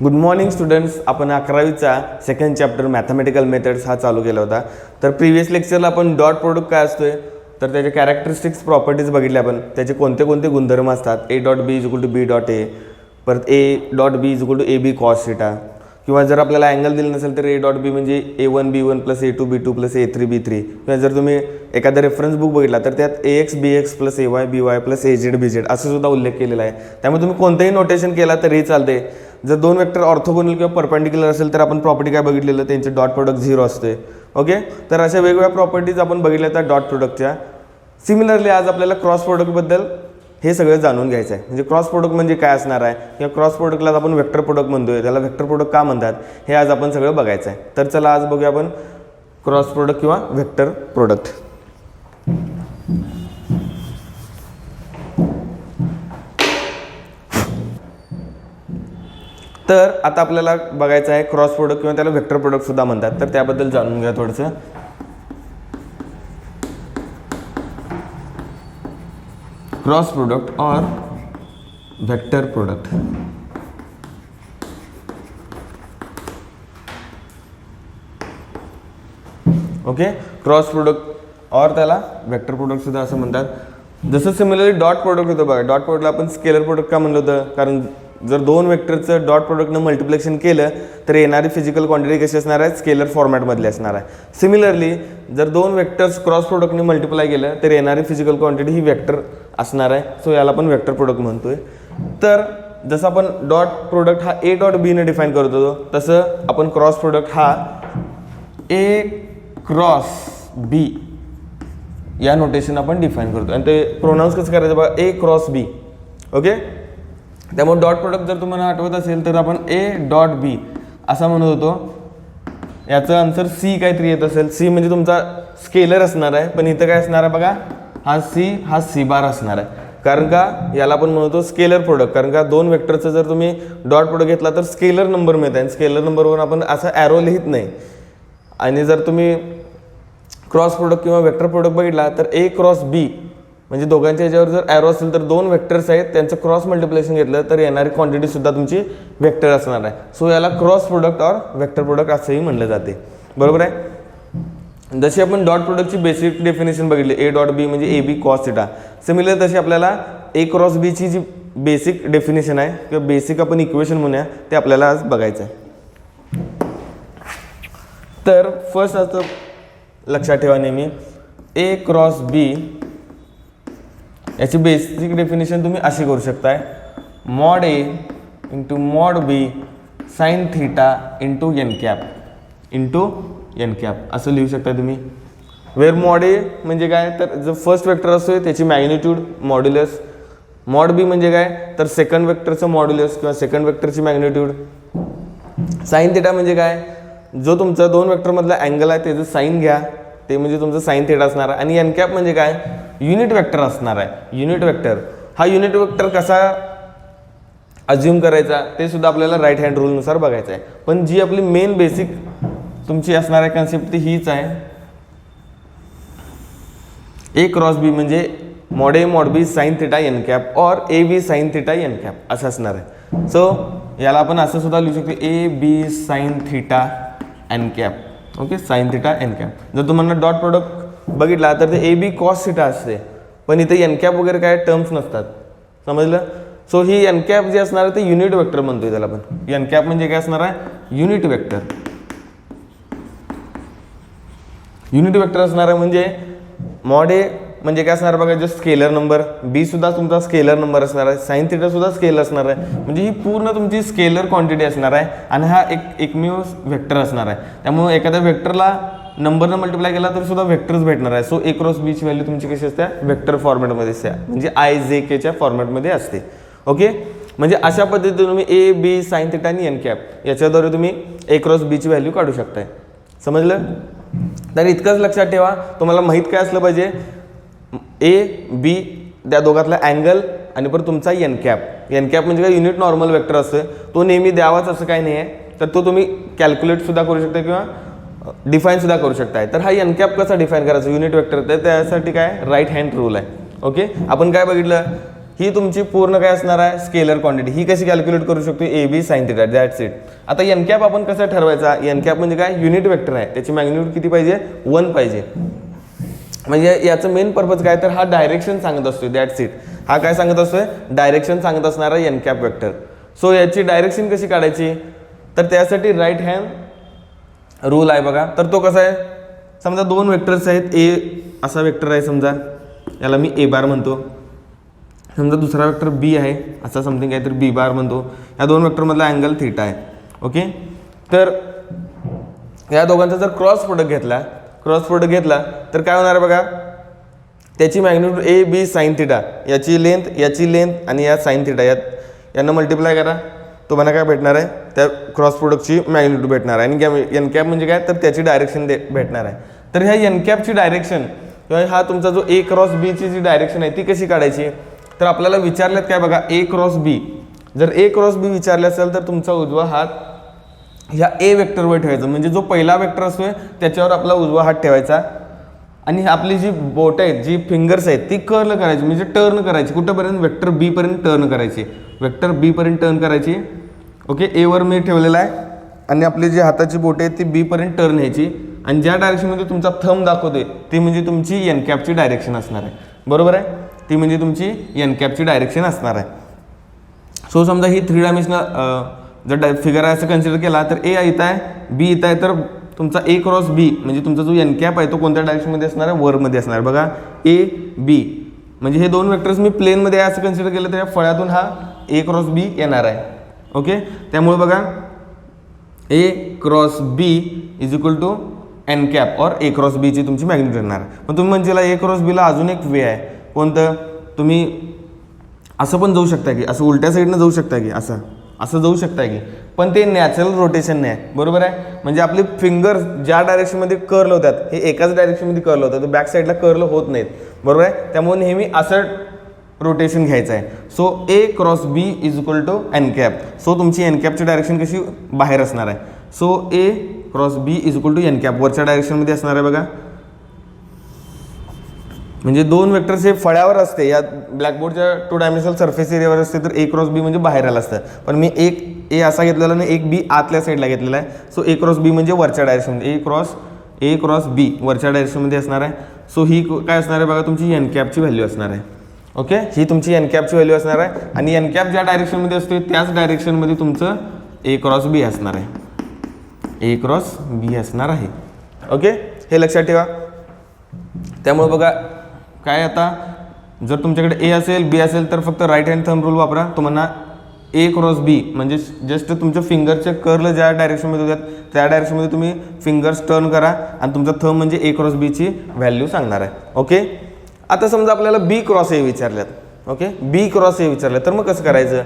Good morning students. आपण 11वीचा second chapter mathematical methods हा चालू केला होता. तर प्रिव्हियस लेक्चरला आपण डॉट प्रोडक्ट काय असतोय तर त्याचे कॅरेक्टरिस्टिक्स प्रॉपर्टीज बघितले आपण. त्याचे कोणते कोणते गुणधर्म असतात. A dot B is equal to B dot A, परत A dot B is equal to A B cos theta, किंवा जर आपल्याला अँगल दिलं नसेल तर ए डॉट बी म्हणजे A1 B1 plus A2 B2 plus A3 B3, किंवा जर तुम्ही एखादा रेफरन्स बुक बघितला तर त्यात AX BX plus AY BY plus AZ BZ असं सुद्धा उल्लेख केलेला आहे. त्यामुळे तुम्ही कोणतंही नोटेशन केला तरी चालते. जर दोन वेक्टर ऑर्थोगोनल किंवा परपेंडिक्युलर असेल तर आपण प्रॉपर्टी काय बघितलेलं त्यांचे डॉट प्रोडक्ट 0 असते. ओके, तर अशा वेगवेगळ्या प्रॉपर्टीज आपण बघितल्या त्या डॉट प्रोडक्टच्या. सिमिलरली आज आपल्याला क्रॉस प्रोडक्टबद्दल हे सगळं जाणून घ्यायचं आहे. म्हणजे क्रॉस प्रोडक्ट म्हणजे काय असणार आहे, किंवा क्रॉस प्रोडक्टला आपण वेक्टर प्रोडक्ट म्हणतोय, त्याला वेक्टर प्रोडक्ट का म्हणतात हे आज आपण सगळं बघायचं आहे. तर चला आज बघूया आपण क्रॉस प्रोडक्ट किंवा वेक्टर प्रोडक्ट. तर आता आपल्याला बघायचं आहे क्रॉस प्रोडक्ट किंवा त्याला वेक्टर प्रोडक्ट सुद्धा म्हणतात. तर त्याबद्दल जाणून घ्या थोडंसं. क्रॉस प्रोडक्ट और vector product. Okay, cross product और त्याला वेक्टर प्रोडक्ट सुद्धा असं म्हणतात. जसं सिमिलरली डॉट प्रोडक्ट होतं बघा. डॉट प्रोडक्टला आपण स्केलर प्रोडक्ट का म्हणलं होतं, कारण जर दोन वेक्टरचं डॉट प्रोडक्टनं मल्टिप्लिकेशन केलं तर येणारी फिजिकल क्वांटिटी कशी असणार आहे, स्केलर फॉर्मॅटमधली असणार आहे. सिमिलरली जर दोन वेक्टर्स क्रॉस प्रोडक्टने मल्टिप्लाय केलं तर येणारी फिजिकल क्वांटिटी ही वेक्टर असणार आहे. सो याला आपण वेक्टर प्रोडक्ट म्हणतोय. तर जसं आपण डॉट प्रोडक्ट हा ए डॉट बीने डिफाईन करत होतो, तसं आपण क्रॉस प्रोडक्ट हा ए क्रॉस बी या नोटेशन आपण डिफाईन करतो. आणि ते प्रोनाऊन्स कसं करायचं बघा, ए क्रॉस बी. ओके, त्यामुळे डॉट प्रोडक्ट जर तुम्हाला आठवत असेल तर आपण ए डॉट बी असा म्हणत होतो. याचं आन्सर सी काहीतरी येत असेल. सी म्हणजे तुमचा स्केलर असणार आहे, पण इथं काय असणार आहे बघा, हा सी बार असणार आहे. कारण का याला आपण म्हणतो स्केलर प्रोडक्ट, कारण का दोन वेक्टरचं जर तुम्ही डॉट प्रोडक्ट घेतला तर स्केलर नंबर मिळत आहे. स्केलर नंबरवर आपण असा ॲरो लिहित नाही. आणि जर तुम्ही क्रॉस प्रोडक्ट किंवा वेक्टर प्रोडक्ट बघितला तर ए क्रॉस बी म्हणजे दोघांच्या याच्यावर जर ॲरो असेल तर दोन वेक्टर्स आहेत, त्यांचं क्रॉस मल्टिप्लिकेशन घेतलं तर येणारी क्वांटिटी सुद्धा तुमची वेक्टर असणार आहे. सो याला क्रॉस प्रोडक्ट और वेक्टर प्रोडक्ट असंही म्हणलं जाते. बरोबर आहे. जशी आपण डॉट प्रोडक्टची बेसिक डेफिनेशन बघितली, ए डॉट बी म्हणजे A B cos theta. Similar तशी आपल्याला ए क्रॉस बीची जी बेसिक डेफिनेशन आहे किंवा बेसिक आपण इक्वेशन म्हणूया ते आपल्याला आज बघायचं आहे. तर फर्स्ट असं लक्षात ठेवा नेहमी, ए क्रॉस बी याची बेसिक डेफिनेशन तुम्ही अशी करू शकताय, mod A into mod B sine theta into N cap असं लिहू शकता तुम्ही. वेअर मॉड ए म्हणजे काय तर जो फर्स्ट वेक्टर असतोय त्याची मॅग्निट्यूड मॉड्युलस, मॉड बी म्हणजे काय तर सेकंड वेक्टरचं मॉड्युलस किंवा सेकंड वेक्टरची मॅग्निट्यूड, साइन थिटा म्हणजे काय जो तुमचा दोन वेक्टरमधला अँगल आहे त्याचं साइन घ्या, ते म्हणजे तुमचं साइन थिटा असणार आहे. आणि एन कॅप म्हणजे काय युनिट वेक्टर असणार आहे. युनिट वेक्टर हा युनिट वेक्टर कसा अज्युम करायचा ते सुद्धा आपल्याला राईट हँड रूलनुसार बघायचं आहे. पण जी आपली मेन बेसिक तुमची असणार आहे कन्सेप्ट ती हीच आहे. ए क्रॉस बी म्हणजे mod A mod B sine theta N cap और A B sine theta N cap असं असणार आहे. सो याला आपण असं सुद्धा लिहू शकतो, A B sine theta N cap. Okay, sine theta N cap. जर तुम्हाला डॉट प्रोडक्ट बघितला तर ते ए बी कॉस थिटा असते, पण इथे एन कॅप वगैरे काय टर्म्स नसतात. समजलं. सो ही एन कॅप जे असणार आहे ते युनिट वेक्टर म्हणतोय त्याला आपण. एन कॅप म्हणजे काय असणार आहे, युनिट वेक्टर. युनिट वेक्टर असणार आहे म्हणजे मॉड ए म्हणजे काय असणार बघा, जो स्केलर नंबर, बी सुद्धा तुमचा स्केलर नंबर असणार आहे, साइन थिटा सुद्धा स्केलर असणार आहे. म्हणजे ही पूर्ण तुमची स्केलर क्वांटिटी असणार आहे आणि हा एकमेव वेक्टर असणार आहे. त्यामुळे एखाद्या वेक्टरला नंबरनं मल्टिप्लाय केला तर सुद्धा वेक्टर्स भेटणार आहे. सो ए क्रॉस बीची व्हॅल्यू तुमची कशी असते, वेक्टर फॉर्मॅटमध्ये असते, म्हणजे IJK फॉर्मॅटमध्ये असते. ओके, म्हणजे अशा पद्धतीने तुम्ही ए बी साइन थिटा आणि एन कॅप याच्याद्वारे तुम्ही ए क्रॉस बीची व्हॅल्यू काढू शकताय. समजलं. तर इतकंच लक्षात ठेवा, तुम्हाला माहीत काय असलं पाहिजे, ए बी त्या दोघातला अँगल आणि परत तुमचा एन कॅप. एन कॅप म्हणजे काय युनिट नॉर्मल वेक्टर असतो, तो नेहमी द्यावाच असं काही नाही आहे. तर तो तुम्ही कॅल्क्युलेट सुद्धा करू शकता किंवा डिफाईन सुद्धा करू शकताय. तर हा एन कॅप कसा डिफाईन करायचा युनिट वेक्टर, तर त्यासाठी काय राईट हँड रूल आहे. ओके, आपण काय बघितलं ही तुमची पूर्ण काय असणार आहे स्केलर क्वांटिटी. ही कशी कॅल्क्युलेट करू शकतो A B sine theta, that's it. आता एन कॅप आपण कसं ठरवायचा, एन कॅप म्हणजे काय युनिट वेक्टर आहे, त्याची मॅग्निट्यूड किती पाहिजे 1 पाहिजे. म्हणजे याचं मेन पर्पज काय तर हा डायरेक्शन सांगत असतोय, दॅट्स इट. हा काय सांगत असतोय डायरेक्शन सांगत असणारा एन कॅप वेक्टर. सो याची डायरेक्शन कशी काढायची तर त्यासाठी राईट हँड रूल आहे बघा. तर तो कसा आहे, समजा दोन वेक्टर्स आहेत, ए असा वेक्टर आहे समजा, याला मी ए बार म्हणतो. समजा दुसरा वेक्टर बी आहे असा समथिंग आहे तर बी बार म्हणतो. या दोन वेक्टरमधला अँगल थीटा आहे. ओके, तर या दोघांचा जर क्रॉस प्रोडक्ट घेतला तर काय होणार आहे बघा, त्याची magnitude A B sine theta, याची लेंथ आणि या साइन थिटा यांना मल्टिप्लाय करा, तुम्हाला काय भेटणार आहे त्या क्रॉस प्रोडक्टची मॅग्निट्यूड भेटणार आहे. आणि एन कॅप म्हणजे काय तर त्याची डायरेक्शन भेटणार आहे. तर ह्या एन कॅपची डायरेक्शन किंवा हा तुमचा जो ए क्रॉस बीची जी डायरेक्शन आहे ती कशी काढायची तर आपल्याला विचारल्यात काय बघा ए क्रॉस बी. जर ए क्रॉस बी विचारले असेल तर तुमचा उजवा हात ह्या ए वेक्टरवर ठेवायचा, म्हणजे जो पहिला वेक्टर असतोय त्याच्यावर आपला उजवा हात ठेवायचा आणि आपली जी बोट आहेत जी फिंगर्स आहेत ती कर्ल करायची, म्हणजे टर्न करायची. कुठंपर्यंत वेक्टर बी पर्यंत टर्न करायची, वेक्टर बी पर्यंत टर्न करायची. ओके, ए वर मी ठेवलेला आहे आणि आपली जी हाताची बोट आहे ती बी पर्यंत टर्न न्यायची आणि ज्या डायरेक्शनमध्ये तुमचा थंब दाखवतोय ती म्हणजे तुमची एन कॅपची डायरेक्शन असणार आहे. बरोबर आहे, ती म्हणजे तुमची एन कॅपची डायरेक्शन असणार आहे. सो समजा ही 3 डायमेन्शनल जर फिगर आहे असं कन्सिडर केला तर ए इथं आहे बी इथं आहे, तर तुमचा ए क्रॉस बी म्हणजे तुमचा जो एन कॅप आहे तो कोणत्या डायरेक्शनमध्ये असणार आहे वरमध्ये असणार आहे. बघा ए बी म्हणजे हे दोन वेक्टर्स मी प्लेनमध्ये आहे असं कन्सिडर केलं तर या फळ्यातून हा ए क्रॉस बी येणार आहे. ओके, त्यामुळे बघा A cross B is equal to N cap और ए क्रॉस बीची तुमची मॅग्निट्यूड येणार आहे. पण तुम्ही म्हणजे ए क्रॉस बीला अजून एक वे आहे, कोणतं, तुम्ही असं पण जाऊ शकता की असं उलट्या साईडनं जाऊ शकता की असं जाऊ शकता की, पण ते नॅचरल रोटेशन नाही आहे. बरोबर आहे, म्हणजे आपले फिंगर्स ज्या डायरेक्शनमध्ये कर्ल होतात हे एकाच डायरेक्शनमध्ये कर्ल होतात, बॅक साईडला कर्ल होत नाहीत. बरोबर आहे, त्यामुळे नेहमी असं रोटेशन घ्यायचं आहे. So A cross B is equal to N cap. So तुमची एन कॅपची डायरेक्शन कशी बाहेर असणार आहे. So A cross B is equal to N cap वरच्या डायरेक्शनमध्ये असणार आहे बघा. म्हणजे दोन वेक्टर्स हे फळ्यावर असते, या ब्लॅकबोर्डच्या 2 डायमेन्शनल सरफेस एरियावर असते, तर ए क्रॉस बी म्हणजे बाहेर आला असतं. पण मी एक ए असा घेतलेला आणि एक बी आतल्या साईडला घेतलेला आहे. सो ए क्रॉस बी म्हणजे वरच्या डायरेक्शनमध्ये, ए क्रॉस बी वरच्या डायरेक्शनमध्ये असणार आहे. सो ही काय असणार आहे बघा तुमची एन कॅपची व्हॅल्यू असणार आहे. ओके, ही तुमची एन कॅपची व्हॅल्यू असणार आहे आणि एन कॅप ज्या डायरेक्शनमध्ये असते त्याच डायरेक्शनमध्ये तुमचं ए क्रॉस बी असणार आहे, ए क्रॉस बी असणार आहे. ओके, हे लक्षात ठेवा. त्यामुळे बघा काय, आता जर तुमच्याकडे ए असेल बी असेल तर फक्त राईट हँड थंब रूल वापरा. तुम्हाला ए क्रॉस बी म्हणजे जस्ट तुमच्या फिंगरचे कर्ल ज्या डायरेक्शनमध्ये होतात त्या डायरेक्शनमध्ये तुम्ही फिंगर्स टर्न करा आणि तुमचा थंब म्हणजे ए क्रॉस बीची व्हॅल्यू सांगणार आहे. ओके, आता समजा आपल्याला बी क्रॉस ए विचारल्यात. ओके, बी क्रॉस ए विचारलं तर मग कसं करायचं.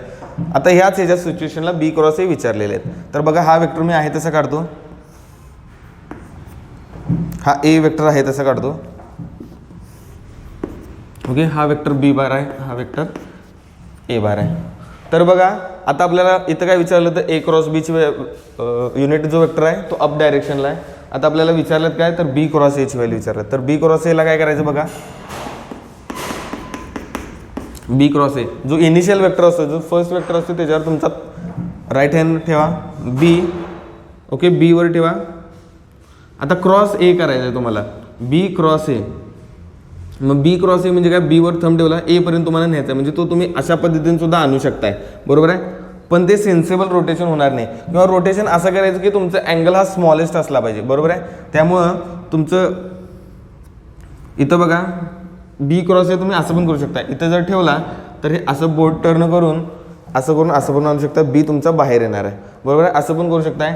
आता ह्याच्या सिच्युएशनला बी क्रॉस ए विचारलेले आहेत. तर बघा हा वेक्टर मी आहे तसा काढतो, हा ए वेक्टर आहे तसा काढतो. ओके, हा वेक्टर बी बार आहे, हा वेक्टर ए बार आहे. तर बघा आता आपल्याला इथं काय विचारलं तर ए क्रॉस बीची युनिट जो वेक्टर आहे तो अप डायरेक्शनला आहे. आता आपल्याला विचारलं काय तर बी क्रॉस एची व्हॅल्यू विचारलं, तर बी क्रॉस एला काय करायचं बघा. बी क्रॉस ए जो इनिशियल वेक्टर असतो, जो फर्स्ट वेक्टर असतो त्याच्यावर तुमचा राईट हँड ठेवा बी. ओके, बी वर ठेवा. आता क्रॉस ए करायचं आहे तुम्हाला, बी क्रॉस ए. मग बी क्रॉस ए म्हणजे काय, बी वर थंब ठेवला ए पर्यंत तुम्हाला न्यायचा, म्हणजे तो तुम्ही अशा पद्धतीने सुद्धा आणू शकताय. बरोबर आहे, पण ते सेन्सेबल रोटेशन होणार नाही, किंवा रोटेशन असं करायचं की तुमचा अँगल हा स्मॉलेस्ट असला पाहिजे. बरोबर आहे, त्यामुळं तुमचं इथं बघा बी क्रॉस ए तुम्ही असं पण करू शकता. इथं जर ठेवला तर हे असं बोट टर्न करून असं पण आणू शकता, बी तुमचा बाहेर येणार आहे. बरोबर आहे, असं पण करू शकताय,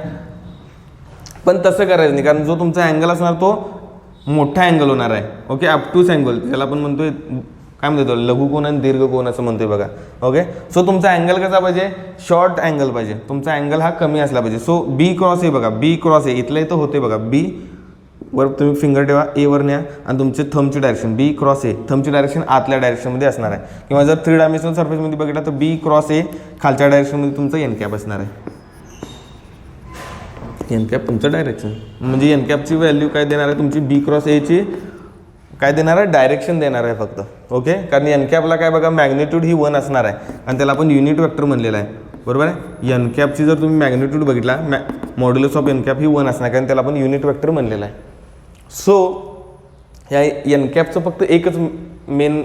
पण तसं करायचं नाही, कारण जो तुमचा अँगल असणार तो मोठा अँगल होणार आहे. ओके, अपटूस अँगल त्याला आपण म्हणतोय, काय म्हणतो लघु कोन आणि दीर्घ कोन असं म्हणतोय बघा. ओके, सो तुमचा अँगल कसा पाहिजे, शॉर्ट अँगल पाहिजे, तुमचा अँगल हा कमी असला पाहिजे. सो बी क्रॉस ए बघा, बी क्रॉस ए इथलं इथं होते बघा, बी वर तुम्ही फिंगर ठेवा, ए वर न्या आणि तुमचे थंबची डायरेक्शन बी क्रॉस ए, थंबची डायरेक्शन आतल्या डायरेक्शनमध्ये असणार आहे. किंवा जर 3 डायमेन्शनल सरफेसमध्ये बघितलं तर बी क्रॉस ए खालच्या डायरेक्शनमध्ये तुमचं एन कॅप असणार आहे. एन कॅप तुमचं डायरेक्शन म्हणजे एन कॅपची व्हॅल्यू काय देणार आहे तुमची बी क्रॉस एची काय देणार आहे, डायरेक्शन देणार आहे फक्त. ओके, कारण एन कॅपला काय बघा मॅग्निट्यूड ही 1 असणार आहे आणि त्याला आपण युनिट वेक्टर म्हणलेलं आहे. बरोबर आहे, एन कॅपची जर तुम्ही मॅग्निट्यूड बघितला मॉड्युलस ऑफ एन कॅप ही 1 असणार कारण त्याला आपण युनिट वेक्टर म्हणलेलं आहे. सो ह्या एन कॅपचं फक्त एकच मेन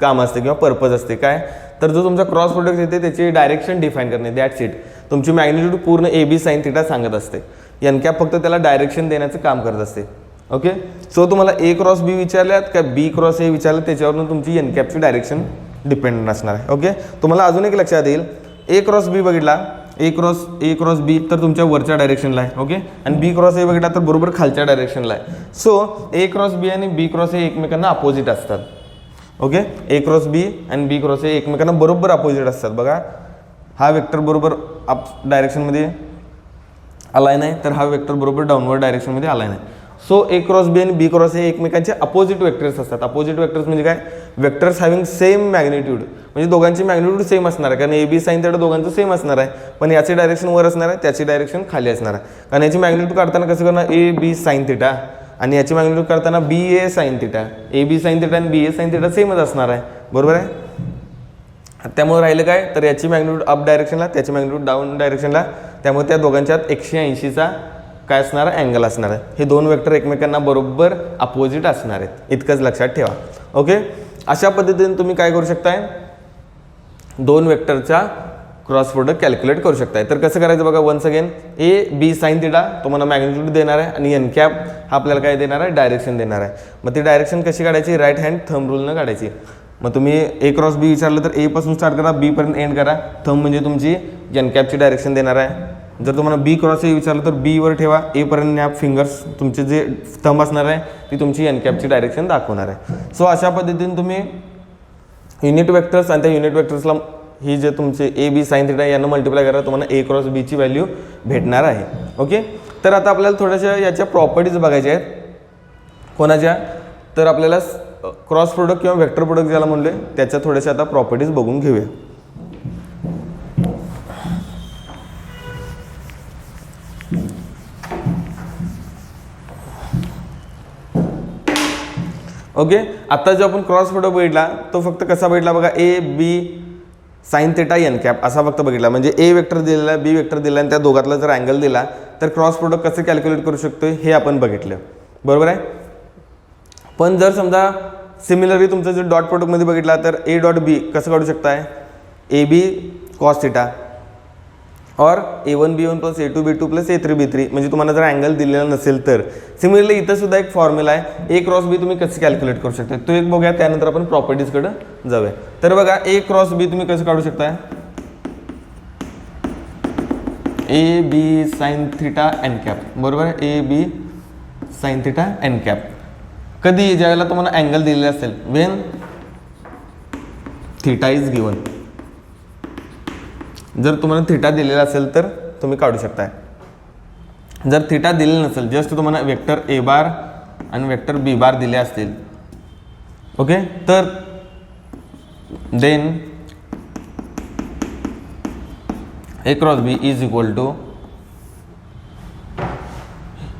काम असते किंवा पर्पज असते काय, तर जो तुमचा क्रॉस प्रोडक्ट येते त्याची डायरेक्शन डिफाईन करणे. That's it. तुमची मॅग्निट्यूड पूर्ण ए बी साईन थिटा सांगत असते. एन कॅप फक्त त्याला डायरेक्शन देण्याचं काम करत असते. ओके, सो तुम्हाला ए क्रॉस बी विचारल्यात का बी क्रॉस ए विचारलं त्याच्यावरून तुमची एन कॅपची डायरेक्शन डिपेंडंट असणार आहे. ओके, तुम्हाला अजून एक लक्षात येईल, ए क्रॉस बी बघितला, ए क्रॉस बी तर तुमच्या वरच्या डायरेक्शनला आहे. ओके, आणि बी क्रॉस ए बघितला तर बरोबर खालच्या डायरेक्शनला आहे. सो ए क्रॉस बी आणि बी क्रॉस ए एकमेकांना अपोजिट असतात. ओके, ए क्रॉस बी आणि बी क्रॉस ए एकमेकांना बरोबर अपोजिट असतात. बघा, हा वेक्टर बरोबर अप डायरेक्शनमध्ये अलाइन आहे तर हा वेक्टर बरोबर डाऊनवर्ड डायरेक्शनमध्ये अलाइन आहे. सो ए क्रॉस बी आणि बी क्रॉस ए एकमेकांचे अपोजिट वेक्टर्स असतात. अपोजिट वेक्टर्स म्हणजे काय, वेक्टर्स हॅव्हिंग सेम मॅग्निट्यूड, म्हणजे दोघांची मॅग्निट्यूड सेम असणार आहे कारण ए बी साईन थिटा दोघांचं सेम असणार आहे. पण याची डायरेक्शन वर असणार आहे, त्याची डायरेक्शन खाली असणार आहे. कारण याची मॅग्निट्यूड काढताना कसं करणार, ए बी साईन थिटा आणि याची मॅग्निट्यूड करताना B A sine theta. A B sine theta आणि बी ए साईन थिटा सेमच असणार आहे. बरोबर आहे, त्यामुळे राहिलं काय, तर याची मॅग्निट्यूड अप डायरेक्शनला, त्याची मॅग्निट्यूड डाऊन डायरेक्शनला. त्यामुळे त्या दोघांच्यात 180चा काय असणार आहे, अँगल असणार आहे. हे दोन वेक्टर एकमेकांना बरोबर अपोजिट असणार आहेत, इतकंच लक्षात ठेवा. ओके, अशा पद्धतीने तुम्ही काय करू शकताय, दोन वेक्टरचा क्रॉस प्रोडक्ट कॅल्क्युलेट करू शकताय. तर कसं करायचं बघा, once again A B sine theta तुम्हाला मॅग्निट्यूड देणार आहे आणि एन कॅप हा आपल्याला काय देणार आहे, डायरेक्शन देणार आहे. मग ती डायरेक्शन कशी काढायची, राईट हँड थंब रूलनं काढायची. मग तुम्ही ए क्रॉस बी विचारलं तर ए पासून स्टार्ट करा, बी पर्यंत एंड करा. थंब म्हणजे तुमची एन कॅपची डायरेक्शन देणार आहे. जर तुम्हाला बी क्रॉस ए विचारलं तर बी वर ठेवा, ए पर्यंत न्या फिंगर्स, तुमचे जे थंब असणार आहे ती तुमची एन कॅपची डायरेक्शन दाखवणार आहे. सो अशा पद्धतीने तुम्ही युनिट वेक्टर्स आणि त्या युनिट वेक्टर्सला ही जे तुमचे ए बी साईन थिटा यांना मल्टिप्लाय करा, तुम्हाला ए क्रॉस बीची व्हॅल्यू भेटणार आहे. ओके, तर आता आपल्याला थोड्याशा याच्या प्रॉपर्टीज बघायच्या आहेत. कोणाच्या, तर आपल्याला क्रॉस प्रोडक्ट किंवा वेक्टर प्रोडक्ट ज्याला म्हणले त्याच्या थोड्याशा आता प्रॉपर्टीज बघून घेऊया. ओके, आता जो आपण क्रॉस प्रोडक्ट बघितला तो फक्त कसा बघितला बघा, A B sine theta N cap असा फक्त बघितला. म्हणजे ए वेक्टर दिलेला आहे, बी वेक्टर दिला आणि त्या दोघातला जर अँगल दिला तर क्रॉस प्रोडक्ट कसं कॅल्क्युलेट करू शकतो हे आपण बघितलं. बरोबर आहे, पण जर समजा सिमिलरली तुमचं जर डॉट प्रोडक्टमध्ये बघितला तर ए डॉट बी कसं काढू शकताय, ए बी कॉस थिटा और A1 B1 plus A2 B2 plus A3 B3. म्हणजे तुम्हाला जर अँगल दिलेला नसेल तर सिमिलरली इथं सुद्धा एक फॉर्म्युला आहे, ए क्रॉस बी तुम्ही कसं कॅल्क्युलेट करू शकता तो एक बघूया, त्यानंतर आपण प्रॉपर्टीजकडे जाऊया. तर बघा, ए क्रॉस बी तुम्ही कसं काढू शकताय, A B sine theta N cap. बरोबर आहे, A B sine theta N cap. कधी, ज्यावेळेला तुम्हाला अँगल दिलेला असेल, वेन थिटा इज गिवन. जर तुम्हाला थिटा दिलेला असेल तर तुम्ही काढू शकताय. जर थिटा दिलेला नसेल, जस्ट तुम्हाला वेक्टर ए बार आणि वेक्टर बी बार दिले असतील, ओके, तर then A cross B is equal to,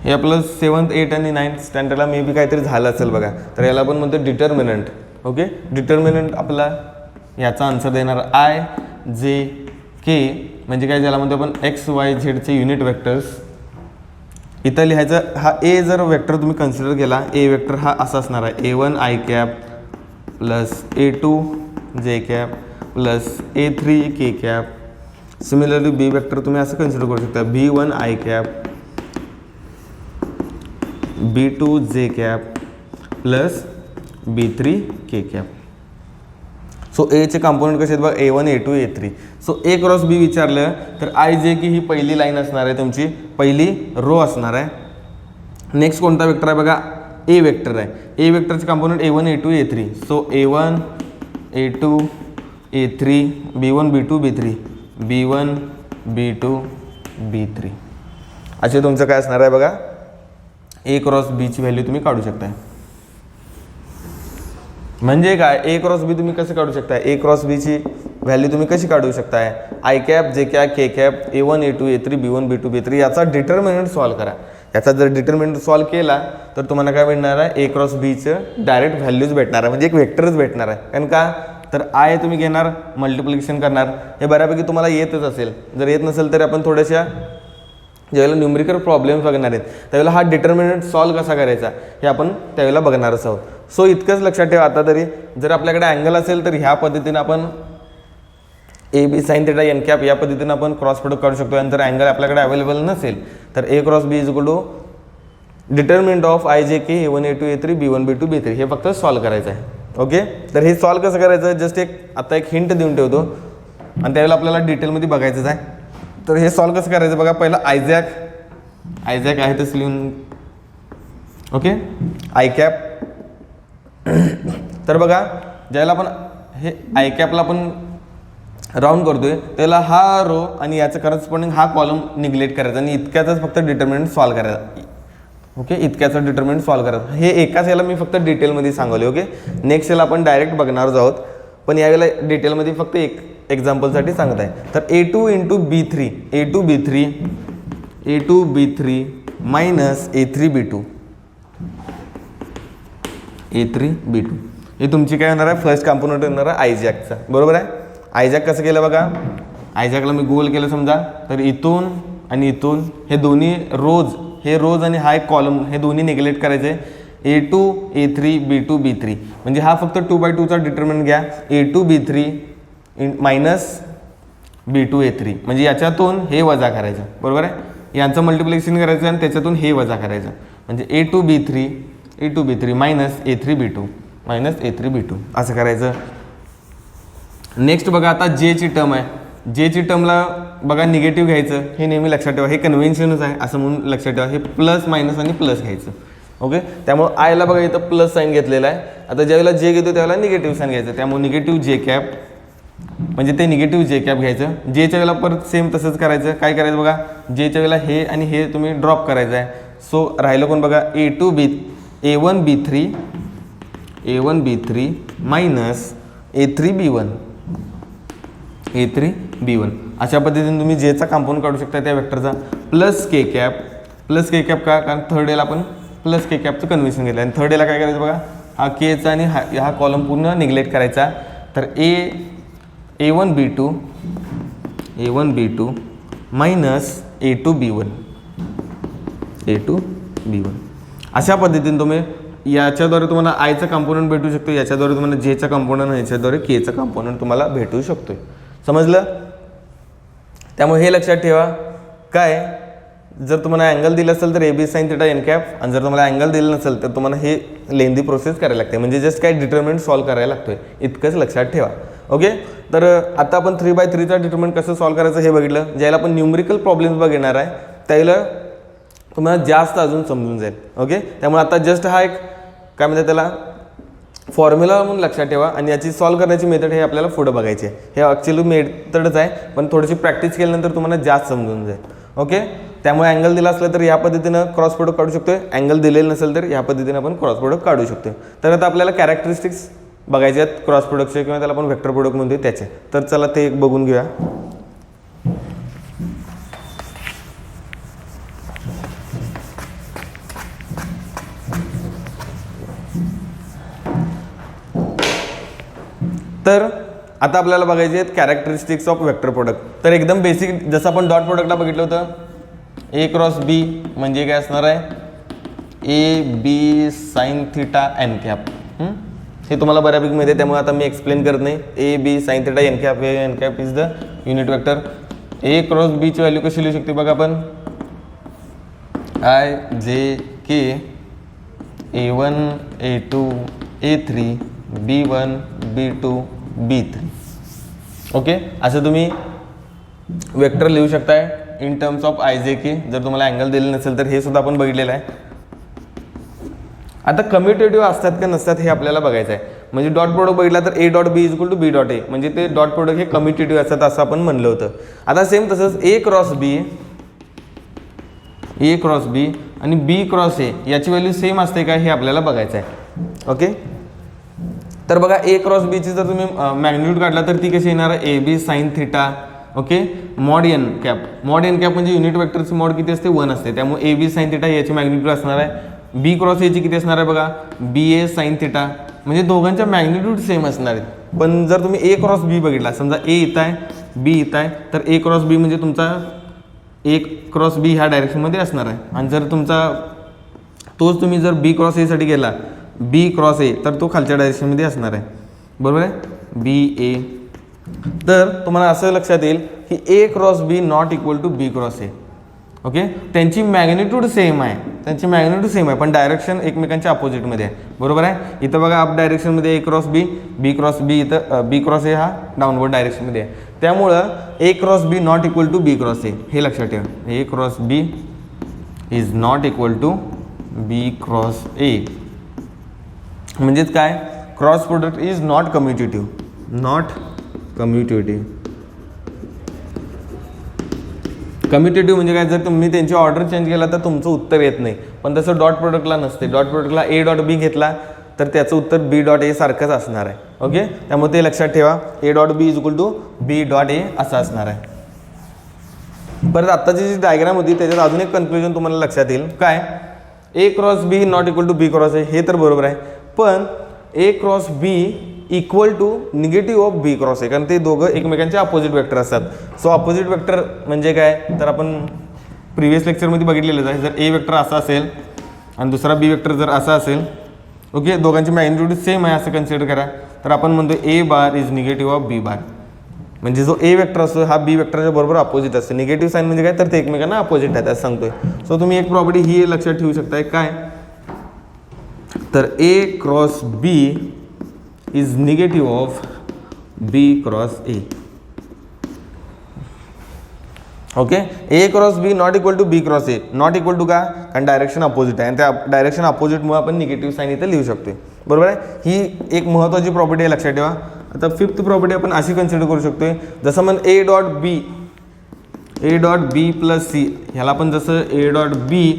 हे आपलं 7th 8th आणि 9th स्टँडर्डला मे बी काहीतरी झालं असेल बघा, तर याला आपण म्हणतो डिटर्मिनंट. ओके, डिटर्मिनंट आपला याचा आन्सर देणार आय जे के, म्हणजे काय ज्याला म्हणतो आपण एक्स वाय झेडचे युनिट वेक्टर्स. इथं लिहायचं, हा ए जर वेक्टर तुम्ही कन्सिडर केला, ए वेक्टर हा असा असणार आहे, A1 i cap plus A2 J cap plus A3 K cap. Similarly B vector तुम्ही असं कन्सिडर करू शकता, B1 I cap B2 J cap plus B3 K cap. So एचे कंपोनंट कसे आहेत बघा, A1 A2 A3. So A cross बी विचारलं तर आय जे की ही पहिली लाईन असणार आहे, तुमची पहिली रो असणार आहे. नेक्स्ट कोणता वेक्टर आहे बघा, ए वेक्टर आहे. ए वेक्टरचे component A1 A2 A3. So A1 A2 A3 B1 B2 B3 B1 B2 B3 असे तुमचं काय असणार आहे बघा, ए क्रॉस बीची व्हॅल्यू तुम्ही काढू शकताय. म्हणजे काय, ए क्रॉस बी तुम्ही कसं काढू शकताय, ए क्रॉस बीची व्हॅल्यू तुम्ही कशी काढू शकताय, आय कॅप जे कॅप के cap A1 A2 A3 B1 B2 B3 याचा डिटर्मिनंट सॉल्व करा. याचा जर डिटर्मिनंट सॉल्व केला तर तुम्हाला काय भेटणार आहे, ए क्रॉस बीचं डायरेक्ट व्हॅल्यूज भेटणार आहे, म्हणजे एक वेक्टरच भेटणार आहे. कारण का तर आय तुम्ही घेणार, मल्टिप्लिकेशन करणार, हे बऱ्यापैकी तुम्हाला येतच असेल. जर येत नसेल तर आपण थोड्याशा ज्यावेळेला न्यूमेरिकल प्रॉब्लेम्स बघणार आहेत त्यावेळेला हा डिटर्मिनंट सॉल्व कसा करायचा हे आपण त्यावेळेला बघणारच आहोत. सो इतकंच लक्षात ठेवा. आता तरी जर आपल्याकडे अँगल असेल तर ह्या पद्धतीने आपण A B sine theta N cap या पद्धतीने आपण क्रॉस प्रोडक्ट काढू शकतो. आणि जर अँगल आपल्याकडे अवेलेबल नसेल तर A cross B is equal to determinant of I J K A1 A2 A3 B1 B2 B3 हे फक्त सॉल्व करायचं आहे. ओके, तर हे सॉल्व कसं करायचं जस्ट आता एक हिंट देऊन ठेवतो आणि त्यावेळेला आपल्याला डिटेलमध्ये बघायचंच आहे. तर हे सॉल्व कसं करायचं बघा. पहिला आयझॅक आहे तसं लिहून, ओके, आय कॅप. तर बघा ज्यावेळेला आपण हे आय कॅपला आपण राऊंड करतोय त्याला हा रो आणि याचं करस्पॉन्डिंग हा कॉलम निग्लेक्ट करायचा आणि इतक्याचाच फक्त डिटर्मिनंट सॉल्व करायचा. ओके, इतक्याचं डिटर्मिनंट सॉल्व करायचं. हे एकाच याला मी फक्त डिटेलमध्ये सांगवले. ओके, नेक्स्ट याला आपण डायरेक्ट बघणार आहोत, पण यावेळेला डिटेलमध्ये फक्त एक एक्झाम्पलसाठी सांगत आहे. तर A2 into B3 A2 B3 minus A3 B2 हे तुमची काय होणार आहे, फर्स्ट कॉम्पोनंट होणार आहे आयजॅकचा. बरोबर आहे. आयजॅक कसं केलं बघा. आयजॅकला मी गोल केलं समजा, तर इथून आणि इथून हे दोन्ही रोज आणि हा एक कॉलम हे दोन्ही निग्लेक्ट करायचे. A2 A3 B2 B3 म्हणजे हा फक्त 2/2चा डिटर्मिनंट घ्या. A2 B3 minus B2 A3 म्हणजे याच्यातून हे वजा करायचं. बरोबर आहे. यांचं मल्टिप्लिकेशन करायचं आणि त्याच्यातून हे वजा करायचं म्हणजे A2 B3 minus A3 B2 असं करायचं. नेक्स्ट बघा आता जेची टर्म आहे. जेची टर्मला बघा निगेटिव्ह घ्यायचं, हे नेहमी लक्षात ठेवा. हे कन्व्हेन्शनच आहे असं म्हणून लक्षात ठेवा. हे प्लस मायनस आणि प्लस घ्यायचं. ओके, त्यामुळे आयला बघा इथं प्लस साईन घेतलेला आहे. आता ज्यावेळेला जे घेतो त्यावेळेला निगेटिव्ह साईन घ्यायचं. त्यामुळे निगेटिव्ह जे कॅप म्हणजे ते निगेटिव्ह जे कॅप घ्यायचं. जेच्या वेळेला परत सेम तसंच करायचं. काय करायचं बघा, जेच्या वेळेला हे आणि हे तुम्ही ड्रॉप करायचं आहे. सो राहिलं कोण बघा, A1 B3 minus A3 B1 अशा पद्धतीने तुम्ही जेचा कंपाऊंड काढू शकता त्या वेक्टरचा. प्लस के कॅप का, कारण थर्ड एला आपण प्लस के कॅपचं कन्व्हेन्शन घेतलं आणि थर्ड एला काय करायचं बघा, हा केचा आणि हा कॉलम पूर्ण निग्लेक्ट करायचा. तर A1 B2 minus A2 B1 अशा पद्धतीने तुम्ही याच्याद्वारे तुम्हाला आयचा कंपोनंट भेटू शकतो, याच्याद्वारे तुम्हाला जेचा कंपोनंट आणि याच्याद्वारे केचा कंपोनंट तुम्हाला भेटू शकतोय. समजलं. त्यामुळे हे लक्षात ठेवा. काय जर तुम्हाला अँगल दिलं असेल तर AB sin θ n कॅप, आणि जर तुम्हाला अँगल दिलं नसेल तर तुम्हाला हे लेंदी प्रोसेस करायला लागते. म्हणजे जस्ट काय डिटर्मिनंट सॉल्व करायला लागतोय, इतकंच लक्षात ठेवा. ओके, तर आता आपण 3/3चा डिटर्मिनंट कसं सॉल्व करायचं हे बघितलं. ज्याला आपण न्यूमेरिकल प्रॉब्लेम्स बघणार आहे त्याला तुम्हाला जास्त अजून समजून जाईल. ओके, त्यामुळे आता जस्ट हा एक काय म्हणतात त्याला फॉर्म्युला म्हणून लक्षात ठेवा आणि याची सॉल्व करण्याची मेथड हे आपल्याला पुढे बघायची आहे. हे ॲक्च्युली मेथडच आहे, पण थोडीशी प्रॅक्टिस केल्यानंतर तुम्हाला जास्त समजून जाईल. ओके, त्यामुळे अँगल दिला असला तर या पद्धतीनं क्रॉस प्रोडक्ट काढू शकतोय. अँगल दिलेलं नसेल तर या पद्धतीने आपण क्रॉस प्रोडक्ट काढू शकतो. तर आता आपल्याला कॅरेक्टरिस्टिक्स बघायचे आहेत क्रॉस प्रोडक्टचे, किंवा त्याला आपण वेक्टर प्रोडक्ट म्हणतोय त्याचे. तर चला ते एक बघून घेऊया. तर आता आपल्याला बघायचे आहेत कॅरेक्टरिस्टिक्स ऑफ वेक्टर प्रोडक्ट. तर एकदम बेसिक जसं आपण डॉट प्रोडक्टला बघितलं होतं, A क्रॉस B म्हणजे काय असणार आहे, AB sin θ n कॅप. हे तुम्हाला बऱ्यापैकी माहिती आहे, त्यामुळे आता मी एक्सप्लेन करत नाही. AB sin θ n कॅप, हे n cap is the unit vector. A cross B ची व्हॅल्यू कशी लिहू शकते बघा आपण, IJK A1 A2 A3 B1 B2 B3. Okay, असं तुम्ही वेक्टर लिहू शकताय इन टर्म्स ऑफ IJK. जर तुम्हाला अँगल दिलेलं नसेल तर हे सुद्धा आपण बघितलेलं आहे. आता कम्युटेटिव्ह असतात का नसतात हे आपल्याला बघायचं आहे. म्हणजे डॉट प्रोडक्ट बघितला तर A dot B is equal to B dot A, म्हणजे ते डॉट प्रोडक्ट हे कम्युटेटिव्ह असतात असं आपण म्हणलं होतं. आता सेम तसंच A क्रॉस B आणि B क्रॉस A याची व्हॅल्यू सेम असते का हे आपल्याला बघायचं आहे. ओके, तर बघा A क्रॉस B ची जर तुम्ही मॅग्निट्यूड काढला तर ती कशी येणार, AB sin θ okay. Mod N cap म्हणजे युनिट वेक्टरची मॉड किती असते 1 असते. त्यामुळे ए बी साईन थिटा याची मॅग्निट्यूड असणार आहे. बी क्रॉस एची किती असणार आहे बघा बी ए साईन थिटा, म्हणजे दोघांच्या मॅग्निट्यूड सेम असणार आहेत. पण जर तुम्ही ए क्रॉस बी बघितला, समजा ए इथं आहे बी इथं आहे, तर ए क्रॉस बी म्हणजे तुमचा ए क्रॉस बी ह्या डायरेक्शनमध्ये असणार आहे. आणि जर तुमचा तोच तुम्ही जर बी क्रॉस एसाठी गेला बी क्रॉस ए, तर तो खालच्या डायरेक्शनमध्ये असणार आहे. बरोबर आहे, बी ए. तर तुम्हाला असं लक्षात येईल की A cross B not equal to B cross A. Okay, त्यांची मॅग्निट्यूड सेम आहे, पण डायरेक्शन एकमेकांच्या अपोजिटमध्ये आहे. बरोबर आहे. इथं बघा अप डायरेक्शनमध्ये A cross B, B cross B, इथं बी क्रॉस ए हा डाऊनवर्ड डायरेक्शनमध्ये आहे. त्यामुळं A cross B not equal to B cross A, हे लक्षात ठेवा. A cross B is not equal to B cross A. म्हणजेच काय, cross product is not commutative. Commutative म्हणजे काय, जर तुम्ही त्यांची ऑर्डर चेंज केला तर तुमचं उत्तर येत नाही. पण तसं डॉट प्रोडक्टला नसते. डॉट प्रोडक्टला ए डॉट बी घेतला तर त्याचं उत्तर बी डॉट ए सारखंच असणार आहे. ओके, त्यामुळे ते लक्षात ठेवा. A dot B is equal to B dot A असं असणार आहे. परत आत्ताची जी डायग्राम होती त्याच्यात अजून एक कन्क्लुजन तुम्हाला लक्षात येईल. काय, A cross B not equal to B cross A, हे तर बरोबर आहे. पण A cross B equal to negative of B cross A, कारण ते दोघं एकमेकांचे अपोजिट वेक्टर असतात. सो अपोजिट वेक्टर म्हणजे काय, तर आपण प्रिव्हियस लेक्चरमध्ये बघितलेलंच आहे. जर ए वेक्टर असा असेल आणि दुसरा बी वेक्टर जर असा असेल, ओके, दोघांची मॅग्निट्यूड सेम आहे असं कन्सिडर करा, तर आपण म्हणतो A bar is negative of B bar. म्हणजे जो ए वेक्टर असतो हा बी वेक्टरच्या बरोबर अपोजिट असतो. निगेटिव्ह साईन म्हणजे काय, तर ते एकमेकांना अपोजिट आहेत असं सांगतोय. सो तुम्ही एक प्रॉपर्टी ही लक्षात ठेवू शकताय. काय, तर A cross B is negative of B cross A. Okay, A cross B not equal to B cross A. Not equal to का, कारण डायरेक्शन अपोजिट आहे आणि त्या डायरेक्शन अपोजिटमुळे आपण निगेटिव्ह साईन इथं लिहू शकतोय. बरोबर आहे. ही एक महत्त्वाची प्रॉपर्टी आहे, लक्षात ठेवा. आता फिफ्थ प्रॉपर्टी आपण अशी कन्सिडर करू शकतोय, जसं म्हण A dot B plus C, ह्याला आपण जसं A dot B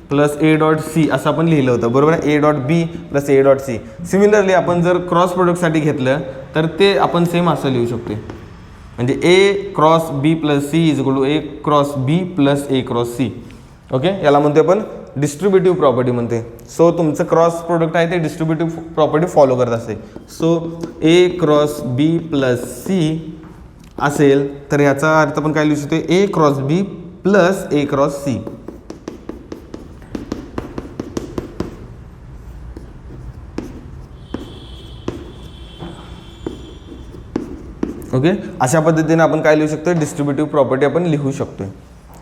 plus A dot C असं आपण लिहिलं होतं. बरोबर आहे, A dot B plus A dot C. Similarly आपण जर क्रॉस प्रोडक्टसाठी घेतलं तर ते आपण सेम असं लिहू शकतो. म्हणजे A cross B plus C is equal to A cross B plus A cross C. Okay, याला म्हणतो आपण डिस्ट्रीब्युटिव्ह प्रॉपर्टी म्हणते. सो तुमचं क्रॉस प्रोडक्ट आहे ते डिस्ट्रीब्युटिव्ह प्रॉपर्टी फॉलो करत असते. So A cross B plus C असेल तर याचा अर्थ आपण काय लिहू शकतो, A cross B plus A cross C. Okay, अशा पद्धतीने आपण काय लिहू शकतो, डिस्ट्रीब्युटिव्ह प्रॉपर्टी आपण लिहू शकतोय.